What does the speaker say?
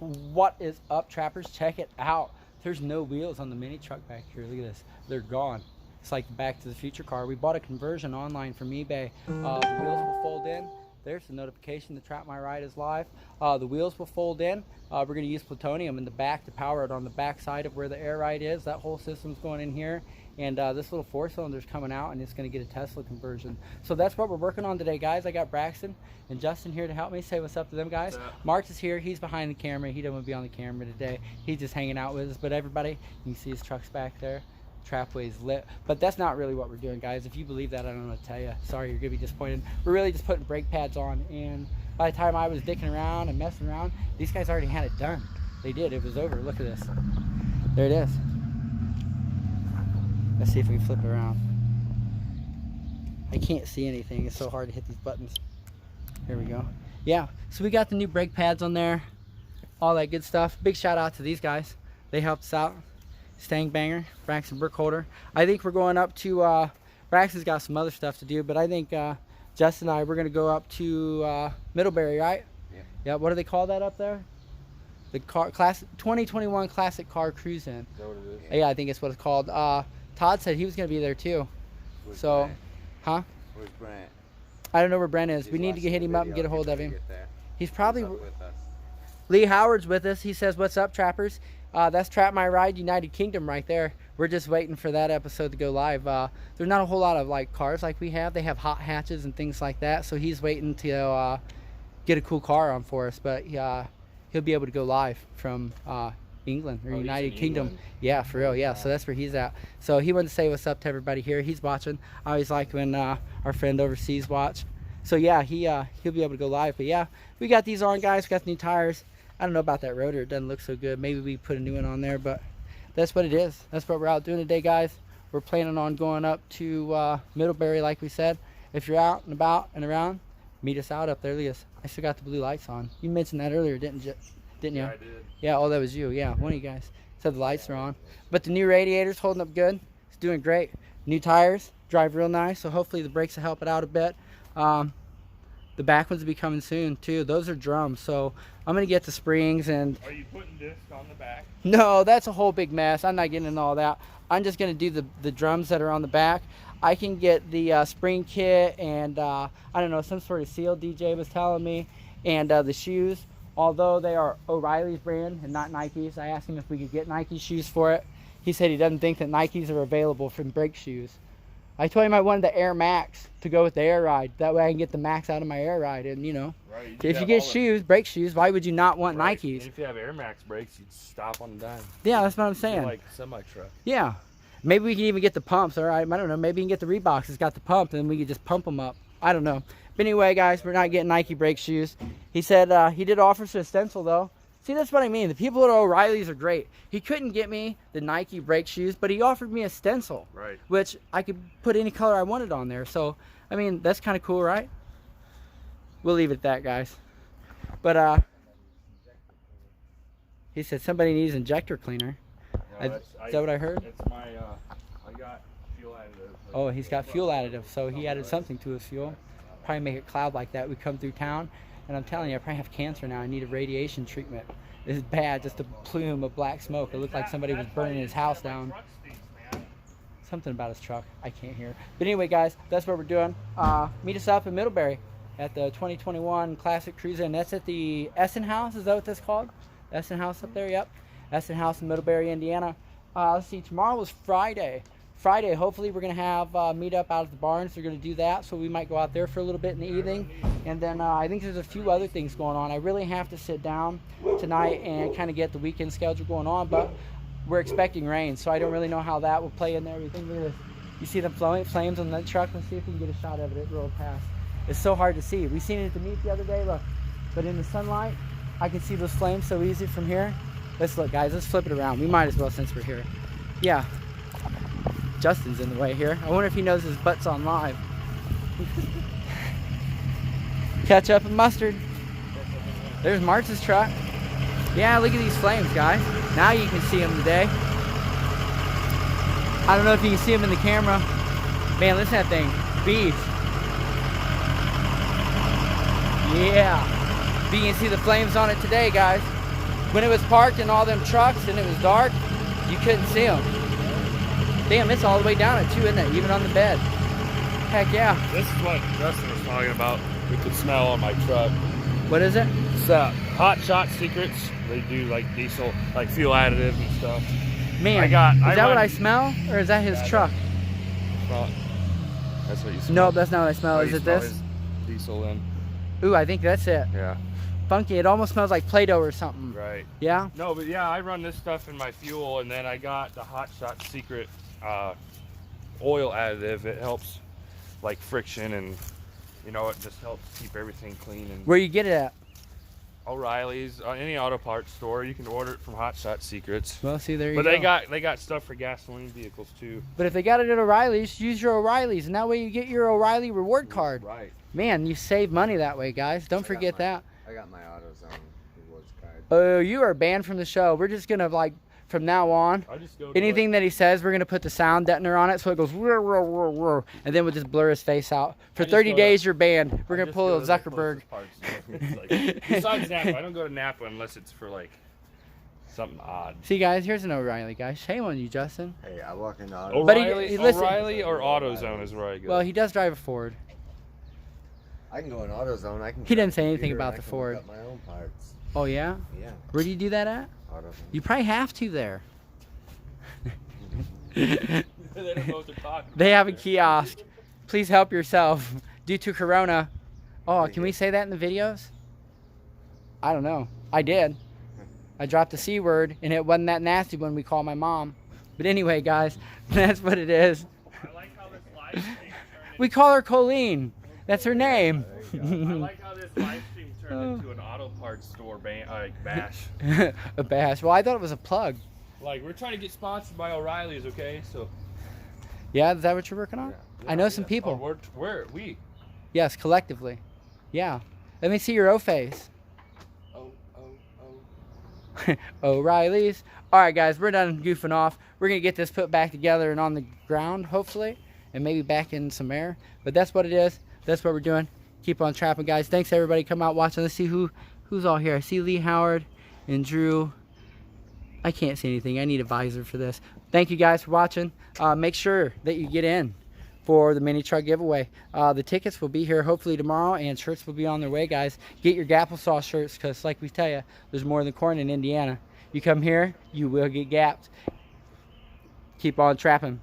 What is up, trappers? Check it out. There's no wheels on the mini truck back here. Look at this. They're gone. It's like the Back to the Future car. We bought a conversion online from eBay. The wheels will fold in. There's the notification. The Trap My Ride is live. The wheels will fold in. We're going to use plutonium in the back to power it on the back side of where the air ride is. That whole system's going in here. And this little 4-cylinder's coming out, and it's going to get a Tesla conversion. So that's what we're working on today, guys. I got Braxton and Justin here to help me. Say what's up to them, guys. Mark is here. He's behind the camera. He doesn't want to be on the camera today. He's just hanging out with us. But everybody, you can see his trucks back there. Trapway's lit. But that's not really what we're doing, guys. If you believe that, I don't know what to tell you. Sorry, you're going to be disappointed. We're really just putting brake pads on. And by the time I was dicking around and messing around, these guys already had it done. They did. It was over. Look at this. There it is. Let's see if we can flip it around. I can't see anything. It's so hard to hit these buttons. Here we go. Yeah, so we got the new brake pads on there. All that good stuff. Big shout out to these guys. They helped us out. Stang Banger, Braxton Brickholder. I think we're going up to, Braxton's got some other stuff to do, but I think Justin and I, we're going to go up to Middlebury, right? Yeah. Yeah, what do they call that up there? The car, 2021 Classic Car Cruise-In. Is that what it is? Yeah, I think it's what it's called. Todd said he was going to be there too. Where's so, Brent? Huh? Where's Brent? I don't know where Brent is. We need to hit him up and get a hold of him. He's probably... Lee Howard's with us. He says, what's up, trappers? That's Trap My Ride United Kingdom right there. We're just waiting for that episode to go live. There's not a whole lot of like cars like we have. They have hot hatches and things like that. So he's waiting to get a cool car on for us. But he'll be able to go live from England or United Kingdom. England. Yeah, for real. Yeah, so that's where he's at. So he wanted to say what's up to everybody here. He's watching. I always like when our friend overseas watch. So yeah, he'll be able to go live. But yeah, we got these on, guys. We got the new tires. I don't know about that rotor. It doesn't look so good. Maybe we put a new one on there, but that's what it is. That's what we're out doing today, guys. We're planning on going up to Middlebury, like we said. If you're out and about and around, meet us out up there. Look at this. I still got the blue lights on. You mentioned that earlier, didn't you? Yeah, I did. Yeah, oh, that was you. Yeah, one of you guys said the lights are on. But the new radiator's holding up good. It's doing great. New tires, drive real nice. So hopefully the brakes will help it out a bit. The back ones will be coming soon too. Those are drums, so I'm gonna get the springs and. Are you putting disc on the back? No, that's a whole big mess. I'm not getting into all that. I'm just gonna do the drums that are on the back. I can get the spring kit and I don't know, some sort of seal. DJ was telling me, and the shoes. Although they are O'Reilly's brand and not Nike's, I asked him if we could get Nike shoes for it. He said he doesn't think that Nike's are available for brake shoes. I told him I wanted the Air Max to go with the air ride. That way I can get the max out of my air ride. And, you know, right, if you get shoes, brake shoes, why would you not want Nikes? And if you have Air Max brakes, you'd stop on a dime. Yeah, that's what I'm saying. Like semi-truck. Yeah. Maybe we can even get the pumps, all right? I don't know. Maybe you can get the Reeboks. It's got the pump, and then we could just pump them up. I don't know. But anyway, guys, we're not getting Nike brake shoes. He said he did offer us a stencil, though. See, that's what I mean. The people at O'Reilly's are great. He couldn't get me the Nike brake shoes, but he offered me a stencil, right? Which I could put any color I wanted on there. So, I mean, that's kind of cool, right? We'll leave it at that, guys. But he said somebody needs injector cleaner. No, is that what I heard? It's my, I got fuel additive. Oh, he's got fuel additive, so he added something to his fuel. Probably make it cloud like that. We come through town. And I'm telling you, I probably have cancer now. I need a radiation treatment. This is bad, just a plume of black smoke. It looked like somebody was burning his house down. Something about his truck. I can't hear. But anyway, guys, that's what we're doing. Meet us up in Middlebury at the 2021 Classic Cruise-In. That's at the Essen House. Is that what that's called? Essen House up there? Yep. Essen House in Middlebury, Indiana. Let's see. Tomorrow was Friday. Friday, hopefully, we're going to have meet up out at the barns. They're going to do that, so we might go out there for a little bit in the evening. And then I think there's a few other things going on. I really have to sit down tonight and kind of get the weekend schedule going on, but we're expecting rain, so I don't really know how that will play in there. Everything. Look at this. You see the flames on that truck? Let's see if we can get a shot of it roll past. It's so hard to see. We seen it at the meet the other day, look. But in the sunlight, I can see those flames so easy from here. Let's look, guys. Let's flip it around. We might as well since we're here. Yeah. Justin's in the way here. I wonder if he knows his butt's on live. Ketchup and mustard. There's March's truck. Yeah, look at these flames, guys. Now you can see them today. I don't know if you can see them in the camera. Man, listen to that thing. Beast. Yeah. But you can see the flames on it today, guys. When it was parked in all them trucks and it was dark, you couldn't see them. Damn, it's all the way down at 2, isn't it? Even on the bed. Heck yeah. This is what Justin was talking about. We could smell on my truck. What is it? It's Hot Shot Secrets. They do like diesel, like fuel additives and stuff. Man, is that what I smell? Or is that his truck? Well, that's what you smell. No, that's not what I smell. Oh, Is you it smell this? his diesel then. Ooh, I think that's it. Yeah. Funky. It almost smells like Play-Doh or something. Right. Yeah? No, but yeah, I run this stuff in my fuel, and then I got the Hot Shot Secret oil additive. It helps like friction, and you know, it just helps keep everything clean. And Where you get it at? O'Reilly's, any auto parts store, you can order it from Hot Shot Secrets. Well, see, there you But go. they got stuff for gasoline vehicles too. But if they got it at O'Reilly's, use your O'Reilly's, and that way you get your O'Reilly reward card. Right. Man, you save money that way, guys. Don't forget that. I got my AutoZone rewards card. Oh, you are banned from the show. We're just gonna, like, from now on, I just go to anything that he says, we're gonna put the sound deadener on it so it goes roar, roar, roar, roar, and then we'll just blur his face out. For I just 30 go days, to- you're banned. We're I gonna just pull go a to the Zuckerberg. closest parts store. It's like, besides Napa, I don't go to Napa unless it's for like something odd. See, guys, here's an O'Reilly, guys. Shame on you, Justin. Hey, I walk in AutoZone. But listen- O'Reilly or AutoZone is where I go. Well, he does drive a Ford. I can go in AutoZone. I can. He didn't grab say a anything computer about and the I can Ford. look up my own parts. Oh, yeah? Yeah, Where do you do that at? AutoZone. You probably have to there. They don't know what they're talking They about have a there. kiosk. Please help yourself. Due to Corona. Oh, can we say that in the videos? I don't know. I did. I dropped the C word, and it wasn't that nasty when we call my mom. But anyway, guys, that's what it is. I like how this live stream turned We call her Colleen. That's her name. I like how this live stream turned into an auto parts store bash. A bash. Well, I thought it was a plug. Like, we're trying to get sponsored by O'Reilly's, okay? So Yeah, is that what you're working on? Yeah. I know some people. Oh, we? Yes, collectively. Yeah. Let me see your O-face. Oh. O'Reilly's. All right, guys, we're done goofing off. We're going to get this put back together and on the ground, hopefully, and maybe back in some air. But that's what it is. That's what we're doing. Keep on trapping, guys. Thanks, everybody. Come out watching. Let's see who's all here. I see Lee Howard and Drew. I can't see anything. I need a visor for this. Thank you, guys, for watching. Make sure that you get in for the mini truck giveaway. The tickets will be here hopefully tomorrow, and shirts will be on their way, guys. Get your Gapple Saw shirts, because like we tell you, there's more than corn in Indiana. You come here, you will get gapped. Keep on trapping.